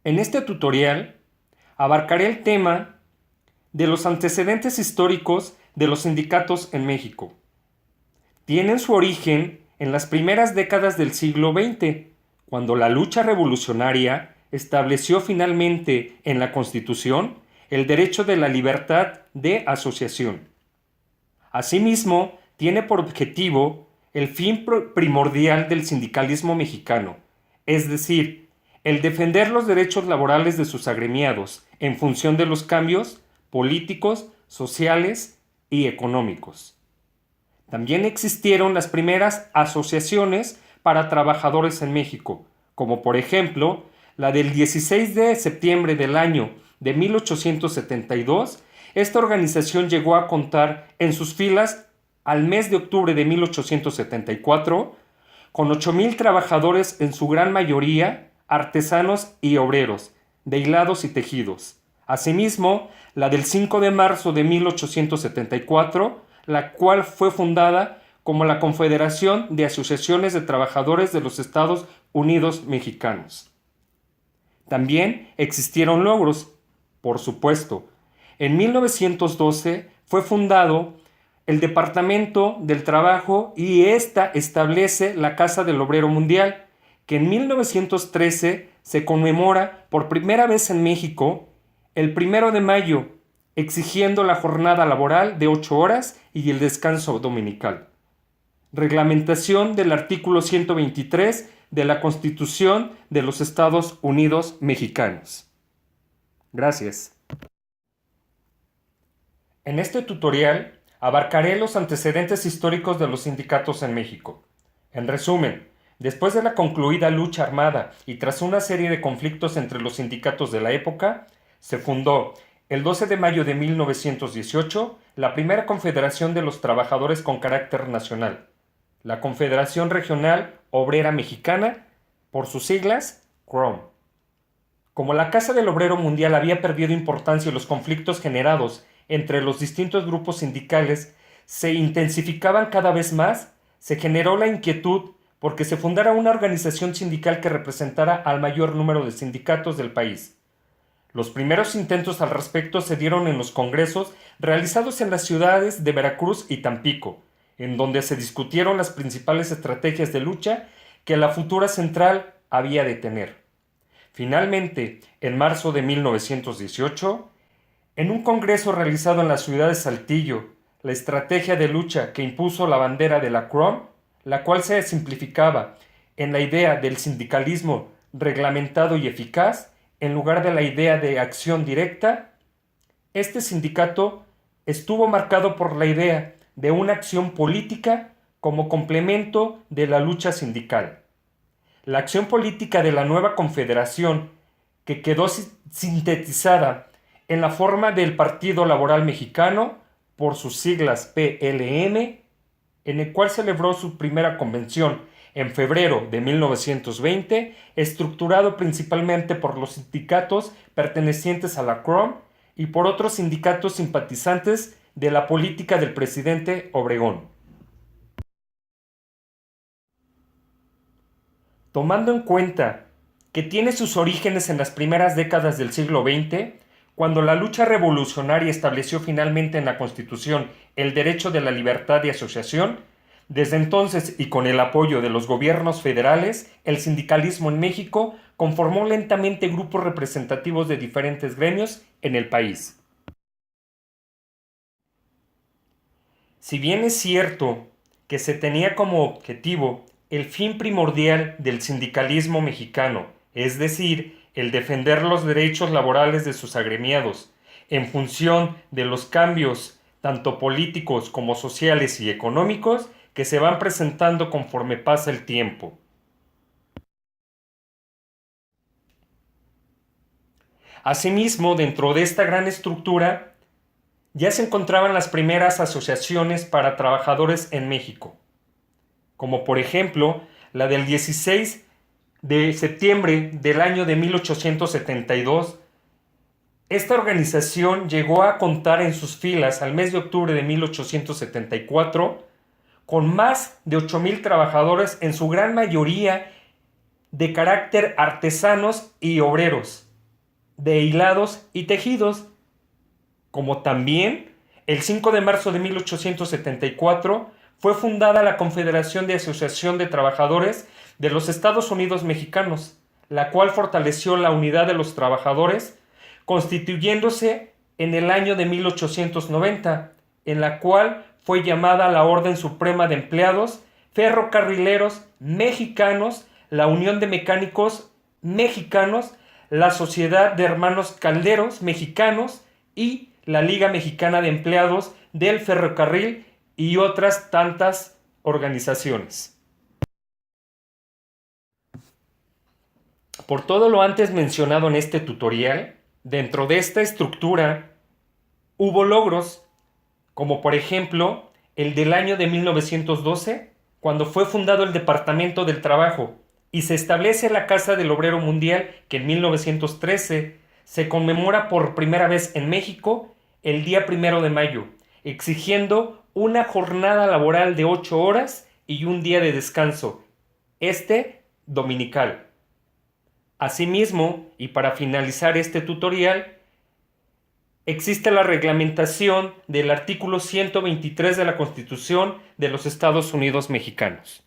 En este tutorial abarcaré el tema de los antecedentes históricos de los sindicatos en México. Tienen su origen en las primeras décadas del siglo XX, cuando la lucha revolucionaria estableció finalmente en la Constitución el derecho de la libertad de asociación. Asimismo, tiene por objetivo el fin primordial del sindicalismo mexicano, es decir, el defender los derechos laborales de sus agremiados en función de los cambios políticos, sociales y económicos. También existieron las primeras asociaciones para trabajadores en México, como por ejemplo la del 16 de septiembre del año de 1872. Esta organización llegó a contar en sus filas al mes de octubre de 1874 con 8,000 trabajadores, en su gran mayoría artesanos y obreros de hilados y tejidos. Asimismo, la del 5 de marzo de 1874, la cual fue fundada como la Confederación de Asociaciones de Trabajadores de los Estados Unidos Mexicanos. También existieron logros, por supuesto. En 1912 fue fundado el Departamento del Trabajo y esta establece la Casa del Obrero Mundial, que en 1913 se conmemora por primera vez en México el 1 de mayo, exigiendo la jornada laboral de 8 horas y el descanso dominical. Reglamentación del artículo 123 de la Constitución de los Estados Unidos Mexicanos. Gracias. En este tutorial abarcaré los antecedentes históricos de los sindicatos en México. En resumen, después de la concluida lucha armada y tras una serie de conflictos entre los sindicatos de la época, se fundó el 12 de mayo de 1918 la primera Confederación de los Trabajadores con carácter nacional, la Confederación Regional Obrera Mexicana, por sus siglas, CROM. Como la Casa del Obrero Mundial había perdido importancia y los conflictos generados entre los distintos grupos sindicales se intensificaban cada vez más, se generó la inquietud porque se fundara una organización sindical que representara al mayor número de sindicatos del país. Los primeros intentos al respecto se dieron en los congresos realizados en las ciudades de Veracruz y Tampico, en donde se discutieron las principales estrategias de lucha que la futura central había de tener. Finalmente, en marzo de 1918, en un congreso realizado en la ciudad de Saltillo, la estrategia de lucha que impuso la bandera de la CROM, la cual se simplificaba en la idea del sindicalismo reglamentado y eficaz, en lugar de la idea de acción directa, este sindicato estuvo marcado por la idea de una acción política como complemento de la lucha sindical. La acción política de la nueva confederación, que quedó sintetizada en la forma del Partido Laboral Mexicano, por sus siglas PLM, en el cual celebró su primera convención en febrero de 1920, estructurado principalmente por los sindicatos pertenecientes a la CROM y por otros sindicatos simpatizantes de la política del presidente Obregón. Tomando en cuenta que tiene sus orígenes en las primeras décadas del siglo XX, cuando la lucha revolucionaria estableció finalmente en la Constitución el derecho de la libertad de asociación, desde entonces y con el apoyo de los gobiernos federales, el sindicalismo en México conformó lentamente grupos representativos de diferentes gremios en el país. Si bien es cierto que se tenía como objetivo el fin primordial del sindicalismo mexicano, es decir, el defender los derechos laborales de sus agremiados, en función de los cambios tanto políticos como sociales y económicos que se van presentando conforme pasa el tiempo. Asimismo, dentro de esta gran estructura, ya se encontraban las primeras asociaciones para trabajadores en México, como por ejemplo la del 16 de septiembre del año de 1872. Esta organización llegó a contar en sus filas al mes de octubre de 1874 con más de 8,000 trabajadores, en su gran mayoría de carácter artesanos y obreros, de hilados y tejidos, como también el 5 de marzo de 1874 fue fundada la Confederación de Asociación de Trabajadores de los Estados Unidos Mexicanos, la cual fortaleció la unidad de los trabajadores, constituyéndose en el año de 1890, en la cual fue llamada la Orden Suprema de Empleados Ferrocarrileros Mexicanos, la Unión de Mecánicos Mexicanos, la Sociedad de Hermanos Calderos Mexicanos y la Liga Mexicana de Empleados del Ferrocarril y otras tantas organizaciones. Por todo lo antes mencionado en este tutorial, dentro de esta estructura hubo logros, como por ejemplo el del año de 1912, cuando fue fundado el Departamento del Trabajo y se establece la Casa del Obrero Mundial, que en 1913 se conmemora por primera vez en México el día 1 de mayo, exigiendo una jornada laboral de 8 horas y un día de descanso, dominical. Asimismo, y para finalizar este tutorial, existe la reglamentación del artículo 123 de la Constitución de los Estados Unidos Mexicanos.